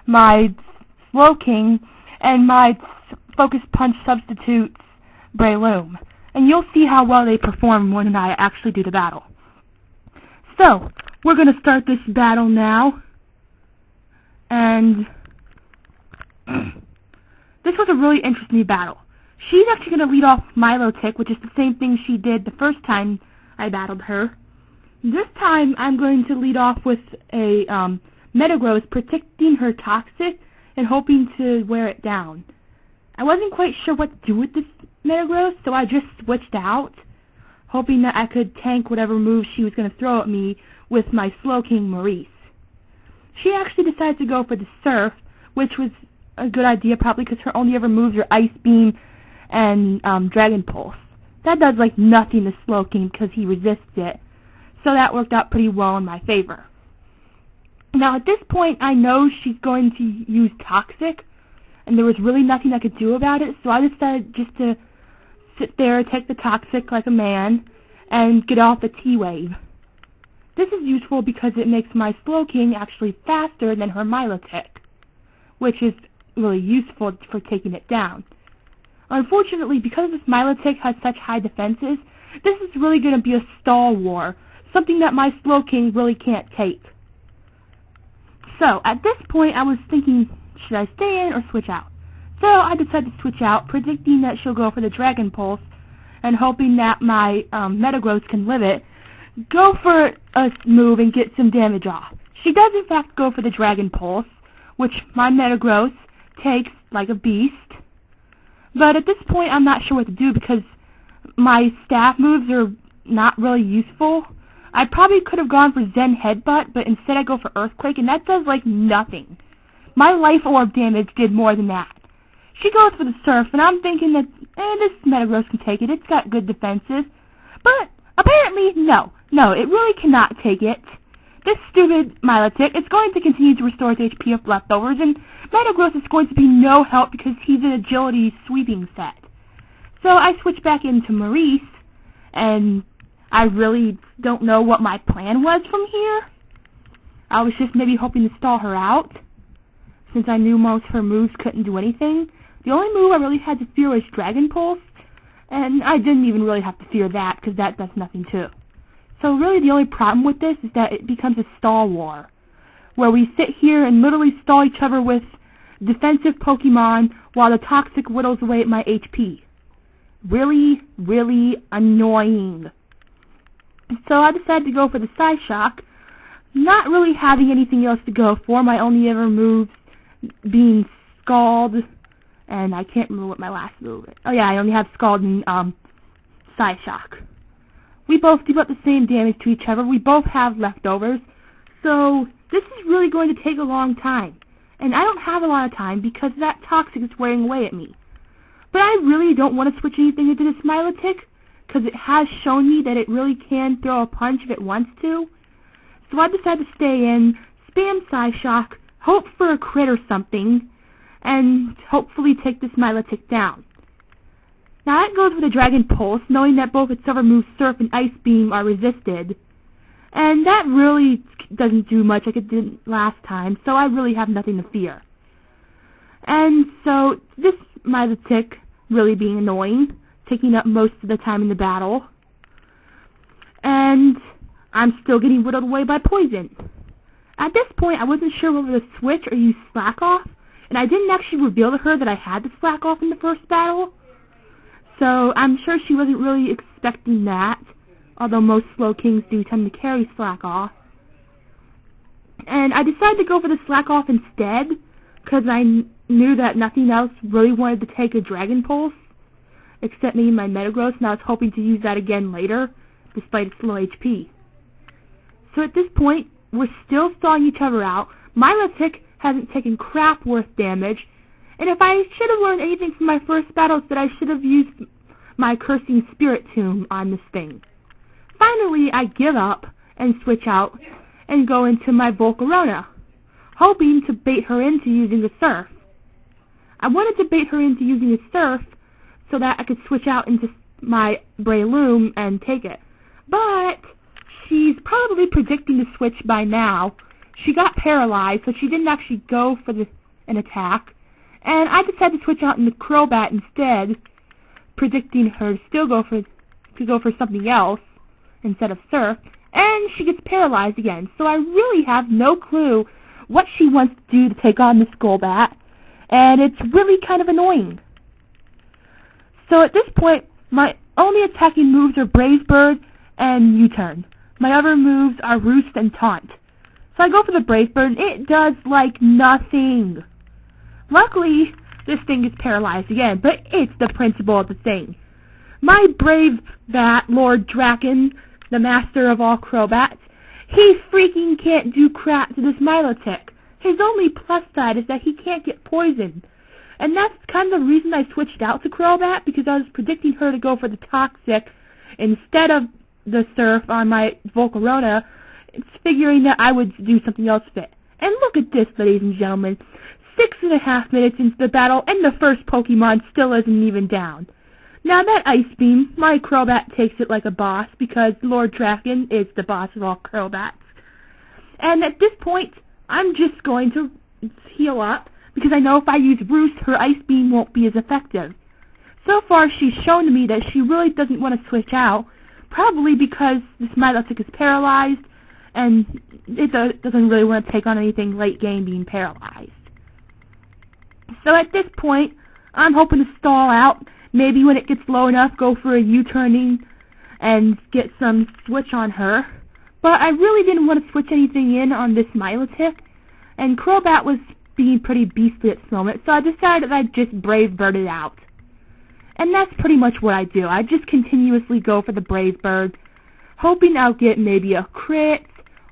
my Slowking, and my Focus Punch substitutes Breloom. And you'll see how well they perform when I actually do the battle. So, we're going to start this battle now. And this was a really interesting battle. She's actually going to lead off Milotic, which is the same thing she did the first time I battled her. This time, I'm going to lead off with a Metagross, protecting her Toxic and hoping to wear it down. I wasn't quite sure what to do with this Metagross, so I just switched out, hoping that I could tank whatever move she was going to throw at me with my Slowking Maurice. She actually decided to go for the Surf, which was a good idea probably because her only ever moves are Ice Beam and Dragon Pulse. That does like nothing to Slowking because he resists it, so that worked out pretty well in my favor. Now at this point I know she's going to use Toxic, and there was really nothing I could do about it, so I decided just to sit there, take the Toxic like a man, and get off the T-Wave. This is useful because it makes my Slowking actually faster than her Milotic, which is really useful for taking it down. Unfortunately, because this Milotic has such high defenses, this is really going to be a stall war, something that my Slowking really can't take. So, at this point, I was thinking, should I stay in or switch out? So, I decided to switch out, predicting that she'll go for the Dragon Pulse, and hoping that my Metagross can live it, go for a move and get some damage off. She does in fact go for the Dragon Pulse, which my Metagross takes like a beast. But at this point, I'm not sure what to do because my staff moves are not really useful. I probably could have gone for Zen Headbutt, but instead I go for Earthquake, and that does like nothing. My Life Orb damage did more than that. She goes for the Surf, and I'm thinking that this Metagross can take it. It's got good defenses. But apparently, no, it really cannot take it. This stupid Milotic is going to continue to restore its HP of leftovers, and Metagross is going to be no help because he's an agility sweeping set. So I switch back into Maurice, and I really don't know what my plan was from here. I was just maybe hoping to stall her out, since I knew most of her moves couldn't do anything. The only move I really had to fear was Dragon Pulse, and I didn't even really have to fear that, because that does nothing too. So really the only problem with this is that it becomes a stall war, where we sit here and literally stall each other with defensive Pokemon while the Toxic whittles away at my HP. Really, really annoying. So I decided to go for the Psyshock, not really having anything else to go for. My only ever moves being Scald, and I can't remember what my last move is. Oh yeah, I only have Scald and Psyshock. We both deal out the same damage to each other. We both have leftovers. So this is really going to take a long time. And I don't have a lot of time because that Toxic is wearing away at me. But I really don't want to switch anything into this Milotic, because it has shown me that it really can throw a punch if it wants to. So I decided to stay in, spam Psyshock, hope for a crit or something, and hopefully take this Milotic down. Now that goes with a Dragon Pulse, knowing that both its other moves Surf and Ice Beam are resisted. And that really doesn't do much like it did last time, so I really have nothing to fear. And so this Milotic really being annoying, taking up most of the time in the battle. And I'm still getting whittled away by poison. At this point, I wasn't sure whether to switch or use Slack Off, and I didn't actually reveal to her that I had the Slack Off in the first battle. So I'm sure she wasn't really expecting that, although most Slowkings do tend to carry Slack Off. And I decided to go for the Slack Off instead, because I knew that nothing else really wanted to take a Dragon Pulse, except me and my Metagross, and I was hoping to use that again later, despite its low HP. So at this point, we're still stalling each other out. Milotic hasn't taken crap worth damage, and if I should have learned anything from my first battle, it's that I should have used my Cursing Spirit Tomb on this thing. Finally, I give up and switch out and go into my Volcarona, hoping to bait her into using the Surf. I wanted to bait her into using the Surf so that I could switch out into my Breloom and take it. But she's probably predicting the switch by now, she got paralyzed, so she didn't actually go for an attack. And I decided to switch out into Crobat instead, predicting her to still go for something else instead of Surf. And she gets paralyzed again. So I really have no clue what she wants to do to take on this Golbat, and it's really kind of annoying. So at this point, my only attacking moves are Brave Bird and U-Turn. My other moves are Roost and Taunt. So I go for the Brave Bird, and it does like nothing. Luckily, this thing is paralyzed again, but it's the principle of the thing. My brave bat, Lord Draken, the master of all Crobats, he freaking can't do crap to this Milotic. His only plus side is that he can't get poisoned. And that's kind of the reason I switched out to Crobat, because I was predicting her to go for the Toxic instead of the Surf on my Volcarona, figuring that I would do something else fit. And look at this, ladies and gentlemen. 6.5 minutes into the battle, and the first Pokemon still isn't even down. Now that Ice Beam, my Crobat takes it like a boss, because Lord Draken is the boss of all Crobats. And at this point, I'm just going to heal up, because I know if I use Roost, her Ice Beam won't be as effective. So far, she's shown to me that she really doesn't want to switch out, probably because this Milotic is paralyzed, and it doesn't really want to take on anything late game being paralyzed. So at this point, I'm hoping to stall out. Maybe when it gets low enough, go for a U-turning and get some switch on her. But I really didn't want to switch anything in on this Milotic, and Crobat was being pretty beastly at this moment, so I decided I'd just Brave Bird it out. And that's pretty much what I do. I just continuously go for the Brave Bird, hoping I'll get maybe a crit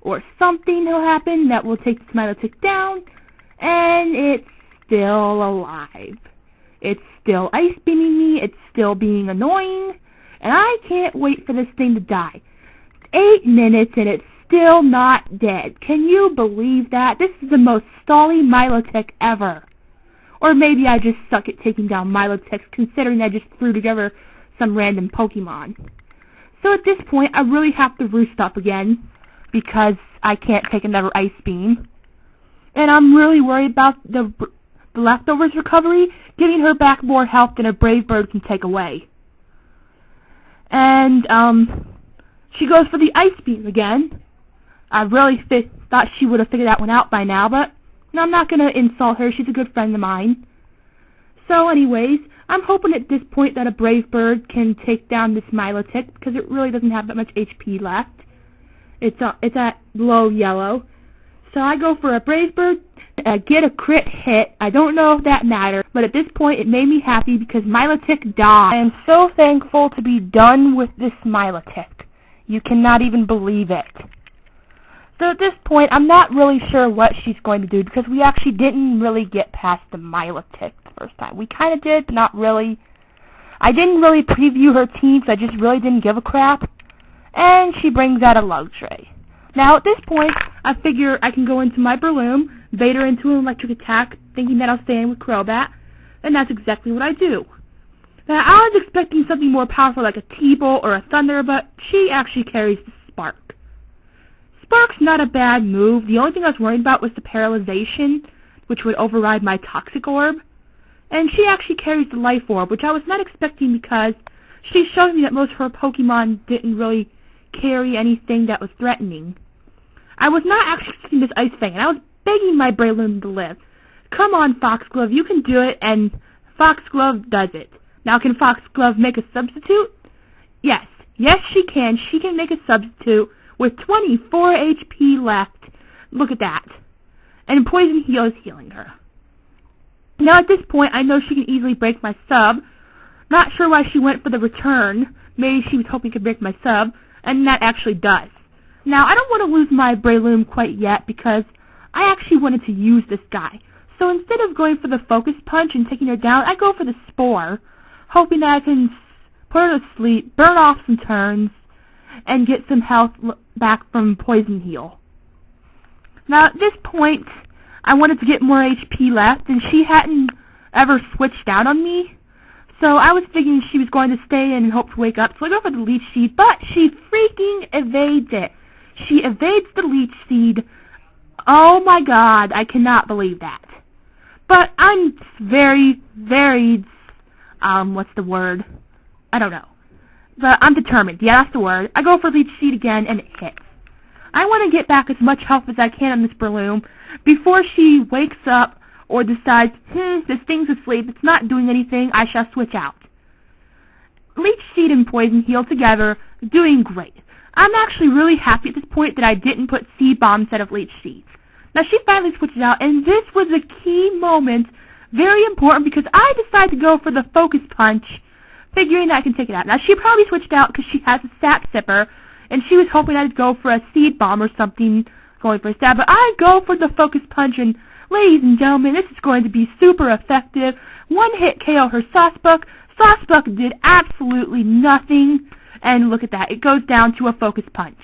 or something will happen that will take this Milotic down, and it's still alive. It's still ice beaming me, it's still being annoying, and I can't wait for this thing to die. 8 minutes and it's still not dead. Can you believe that? This is the most stally Milotic ever. Or maybe I just suck at taking down Milotics, considering I just threw together some random Pokemon. So at this point, I really have to Roost up again, because I can't take another Ice Beam. And I'm really worried about the Leftovers recovery, giving her back more health than a Brave Bird can take away. And, she goes for the Ice Beam again. I really thought she would have figured that one out by now, but no, I'm not going to insult her. She's a good friend of mine. So anyways, I'm hoping at this point that a Brave Bird can take down this Milotic, because it really doesn't have that much HP left. It's at low yellow. So I go for a Brave Bird, get a crit hit. I don't know if that matters, but at this point it made me happy because Milotic died. I am so thankful to be done with this Milotic. You cannot even believe it. So at this point, I'm not really sure what she's going to do, because we actually didn't really get past the Milotic the first time. We kind of did, but not really. I didn't really preview her team, so I just really didn't give a crap. And she brings out a Luxray. Now at this point, I figure I can go into my Breloom, bait her into an electric attack, thinking that I'll stay in with Crobat, and that's exactly what I do. Now I was expecting something more powerful like a T-Bolt or a Thunder, but she actually carries the Spark. Spark's not a bad move. The only thing I was worried about was the paralyzation, which would override my Toxic Orb. And she actually carries the Life Orb, which I was not expecting because she showed me that most of her Pokemon didn't really carry anything that was threatening. I was not actually expecting this Ice Fang, and I was begging my Breloom to live. Come on, Foxglove, you can do it, and Foxglove does it. Now, can Foxglove make a substitute? Yes. Yes, she can. She can make a substitute with 24 HP left. Look at that. And Poison Heal is healing her. Now, at this point, I know she can easily break my sub. Not sure why she went for the return. Maybe she was hoping to break my sub, and that actually does. Now, I don't want to lose my Breloom quite yet because I actually wanted to use this guy. So instead of going for the Focus Punch and taking her down, I go for the Spore, hoping that I can put her to sleep, burn off some turns, and get some health back from Poison Heal. Now, at this point, I wanted to get more HP left, and she hadn't ever switched out on me. So I was thinking she was going to stay in and hope to wake up. So I go for the Leech Seed, but she freaking evades it. She evades the Leech Seed Oh my god, I cannot believe that. But I'm very, what's the word? I don't know. But I'm determined. Yeah, that's the word. I go for Leech Seed again, and it hits. I want to get back as much health as I can on this Breloom before she wakes up or decides, this thing's asleep, it's not doing anything, I shall switch out. Leech Seed and Poison Heal together, doing great. I'm actually really happy at this point that I didn't put Seed Bomb instead of Leech Seed. Now she finally switches out, and this was a key moment, very important, because I decided to go for the Focus Punch, figuring that I can take it out. Now she probably switched out because she has a Sap Sipper, and she was hoping I'd go for a Seed Bomb or something, going for a stab, but I go for the Focus Punch, and ladies and gentlemen, this is going to be super effective. One hit KO her Saucebuck. Saucebuck did absolutely nothing, and look at that, it goes down to a Focus Punch.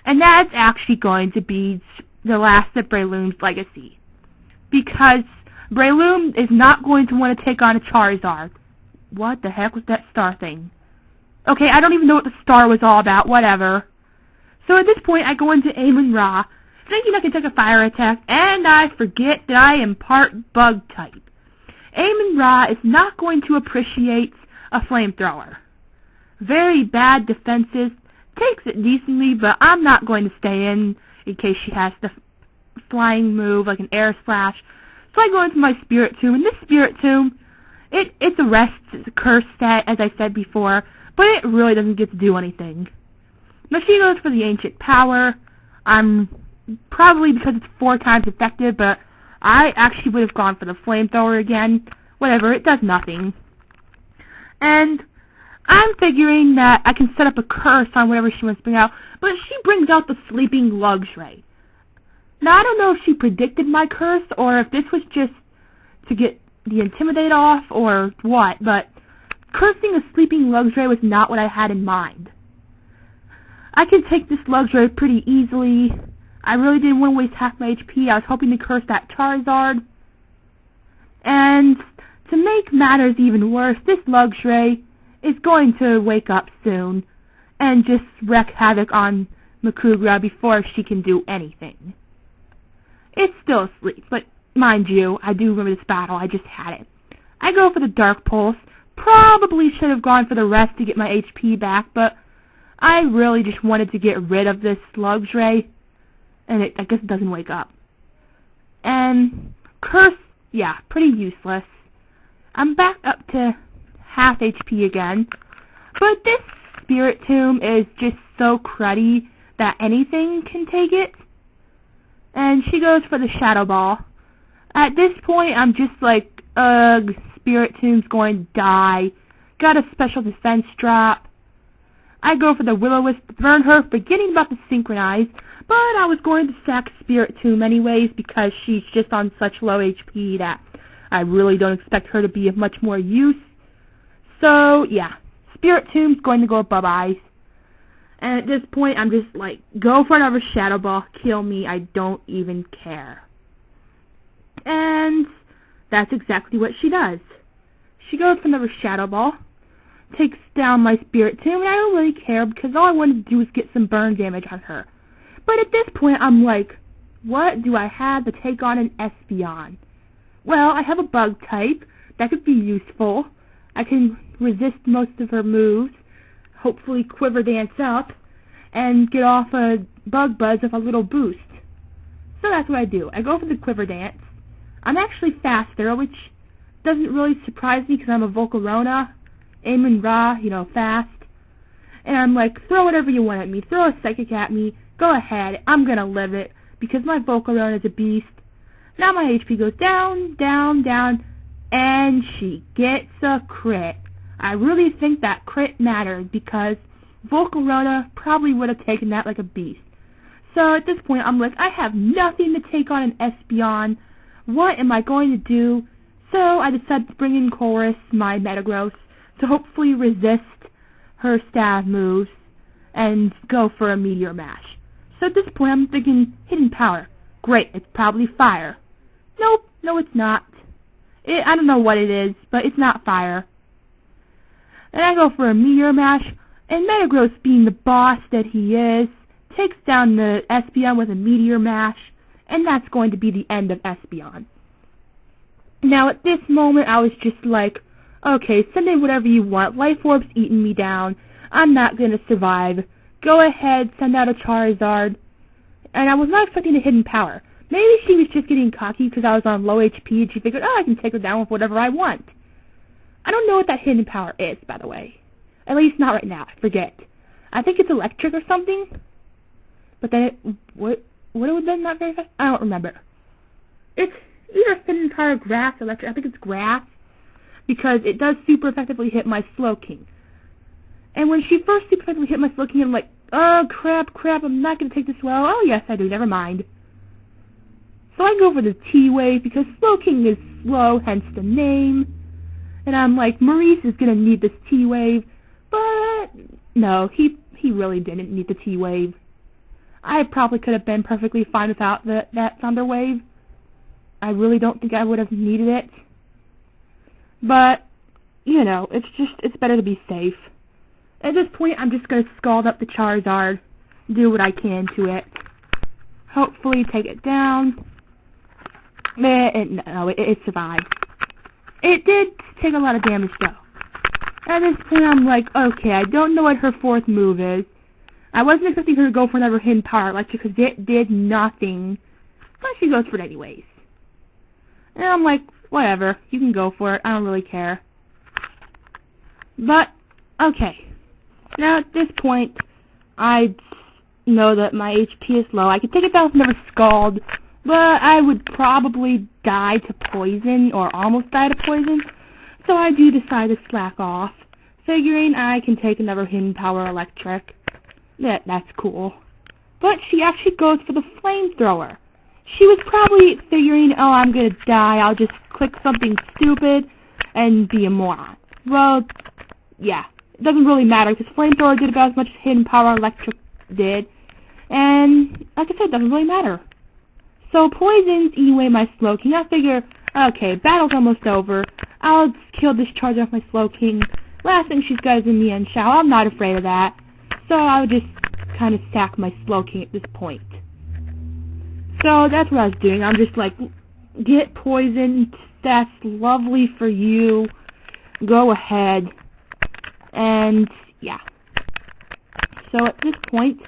And that's actually going to be the last of Breloom's legacy, because Breloom is not going to want to take on a Charizard. What the heck was that star thing? Okay, I don't even know what the star was all about, whatever. So at this point, I go into Amon-Ra, thinking I can take a fire attack, and I forget that I am part bug type. Amon-Ra is not going to appreciate a flamethrower. Very bad defenses, takes it decently, but I'm not going to stay in case she has the flying move, like an air slash. So I go into my Spirit Tomb, and this Spirit Tomb, it's a rest, it's a curse set, as I said before, but it really doesn't get to do anything. Now she goes for the Ancient Power. Probably because it's 4 times effective, but I actually would have gone for the Flamethrower again. Whatever, it does nothing. And I'm figuring that I can set up a curse on whatever she wants to bring out, but she brings out the Sleeping Luxray. Now I don't know if she predicted my curse, or if this was just to get the Intimidate off, or what, but cursing a Sleeping Luxray was not what I had in mind. I can take this Luxray pretty easily. I really didn't want to waste half my HP. I was hoping to curse that Charizard. And to make matters even worse, this Luxray is going to wake up soon and just wreak havoc on Makugura before she can do anything. It's still asleep, but mind you, I do remember this battle. I just had it. I go for the Dark Pulse. Probably should have gone for the rest to get my HP back, but I really just wanted to get rid of this Luxray, and I guess it doesn't wake up. And Curse, yeah, pretty useless. I'm back up to half HP again, but this Spirit Tomb is just so cruddy that anything can take it. And she goes for the Shadow Ball. At this point, I'm just like, ugh, Spirit Tomb's going to die. Got a special defense drop. I go for the Will-O-Wisp to burn her, forgetting about the Synchronize, but I was going to sack Spirit Tomb anyways because she's just on such low HP that I really don't expect her to be of much more use. So, yeah, Spirit Tomb's going to go bye-bye. And at this point, I'm just like, go for another Shadow Ball, kill me, I don't even care. And that's exactly what she does. She goes for another Shadow Ball, takes down my Spirit Tomb, and I don't really care because all I wanted to do was get some burn damage on her. But at this point, I'm like, what do I have to take on an Espeon? Well, I have a Bug type. That could be useful. I can resist most of her moves, hopefully Quiver Dance up, and get off a Bug Buzz with a little boost. So that's what I do. I go for the Quiver Dance. I'm actually faster, which doesn't really surprise me because I'm a Volcarona. Amon-Ra, fast. And I'm like, throw whatever you want at me. Throw a Psychic at me. Go ahead. I'm going to live it because my Volcarona is a beast. Now my HP goes down, down, down, and she gets a crit. I really think that crit mattered because Volcarona probably would have taken that like a beast. So at this point, I'm like, I have nothing to take on an Espeon. What am I going to do? So I decided to bring in Chorus, my Metagross, to hopefully resist her stab moves and go for a Meteor Mash. So at this point, I'm thinking, Hidden Power. Great, it's probably fire. Nope, no it's not. I don't know what it is, but it's not fire. And I go for a Meteor Mash, and Metagross, being the boss that he is, takes down the Espeon with a Meteor Mash, and that's going to be the end of Espeon. Now, at this moment, I was just like, okay, send in whatever you want. Life Orb's eating me down. I'm not going to survive. Go ahead, send out a Charizard. And I was not expecting a hidden power. Maybe she was just getting cocky because I was on low HP and she figured, oh, I can take her down with whatever I want. I don't know what that hidden power is, by the way. At least not right now. I forget. I think it's electric or something. But then what would have been that very fast? I don't remember. It's either hidden power, grass, electric. I think it's grass. Because it does super effectively hit my Slowking. And when she first super effectively hit my Slowking, I'm like, oh, crap, I'm not going to take this well. Oh, yes, I do. Never mind. So I go for the T-Wave because Slowking is slow, hence the name. And I'm like, Maurice is going to need this T-Wave. But no, he really didn't need the T-Wave. I probably could have been perfectly fine without that Thunder Wave. I really don't think I would have needed it. But, you know, it's better to be safe. At this point, I'm just going to scald up the Charizard, do what I can to it. Hopefully take it down. No, it survived. It did take a lot of damage, though. At this point, I'm like, okay, I don't know what her fourth move is. I wasn't expecting her to go for another hidden power electric because it did nothing. But she goes for it anyways. And I'm like, whatever, you can go for it. I don't really care. But, okay. Now, at this point, I know that my HP is low. I could take it down with another Scald, but I would probably die to poison, or almost die to poison. So I do decide to slack off, figuring I can take another hidden power electric. That's cool. But she actually goes for the flamethrower. She was probably figuring, oh, I'm going to die, I'll just click something stupid and be a moron. Well, yeah, it doesn't really matter, because Flamethrower did about as much as Hidden Power Electric did, and, like I said, it doesn't really matter. So, Poison's eating away my Slowking. I figure, okay, battle's almost over, I'll kill this charge off my Slowking. Last thing she's got is a Mian Shao. I'm not afraid of that, so I'll just kind of sack my Slowking at this point. So that's what I was doing. I'm just like, get poisoned. That's lovely for you. Go ahead. And, yeah. So at this point,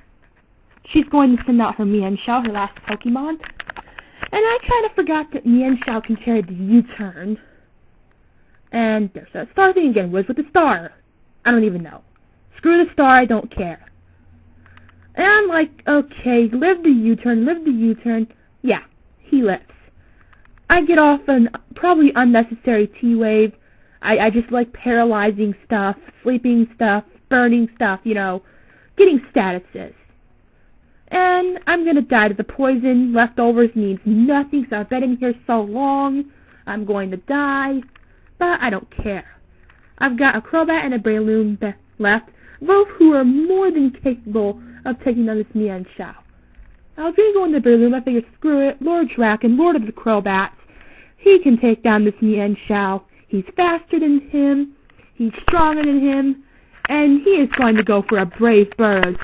she's going to send out her Mian Shao, her last Pokemon. And I kind of forgot that Mian Shao can carry the U-turn. And there's a star thing again. What's with the star? I don't even know. Screw the star, I don't care. And I'm like, okay, live the U-turn. Yeah, he lives. I get off an probably unnecessary T-Wave. I just like paralyzing stuff, sleeping stuff, burning stuff, you know, getting statuses. And I'm going to die to the poison. Leftovers means nothing, so I've been in here so long. I'm going to die, but I don't care. I've got a Crobat and a Breloom left, both who are more than capable of taking down this Mian Shao. I was going to go into Breloom. I figured, screw it, Lord Draken, Lord of the Crobats, he can take down this Mian Shao. He's faster than him, he's stronger than him, and he is going to go for a Brave Bird.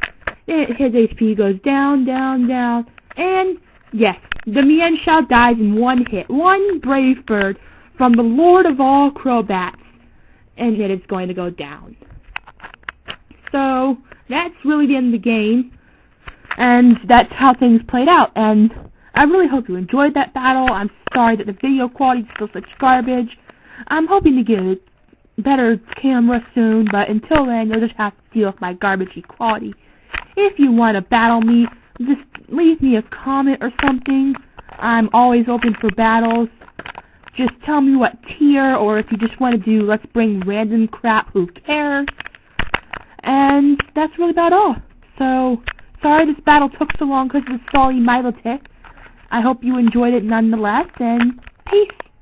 His HP goes down, and yes, the Mian Shao dies in one hit. One Brave Bird from the Lord of all Crobats, and it is going to go down. So, that's really the end of the game, and that's how things played out, and I really hope you enjoyed that battle. I'm sorry that the video quality is still such garbage. I'm hoping to get a better camera soon, but until then, you'll just have to deal with my garbagey quality. If you want to battle me, just leave me a comment or something. I'm always open for battles. Just tell me what tier, or if you just want to do let's bring random crap, who cares? And that's really about all. So, sorry this battle took so long because of the sorry Milotic. I hope you enjoyed it nonetheless, and peace.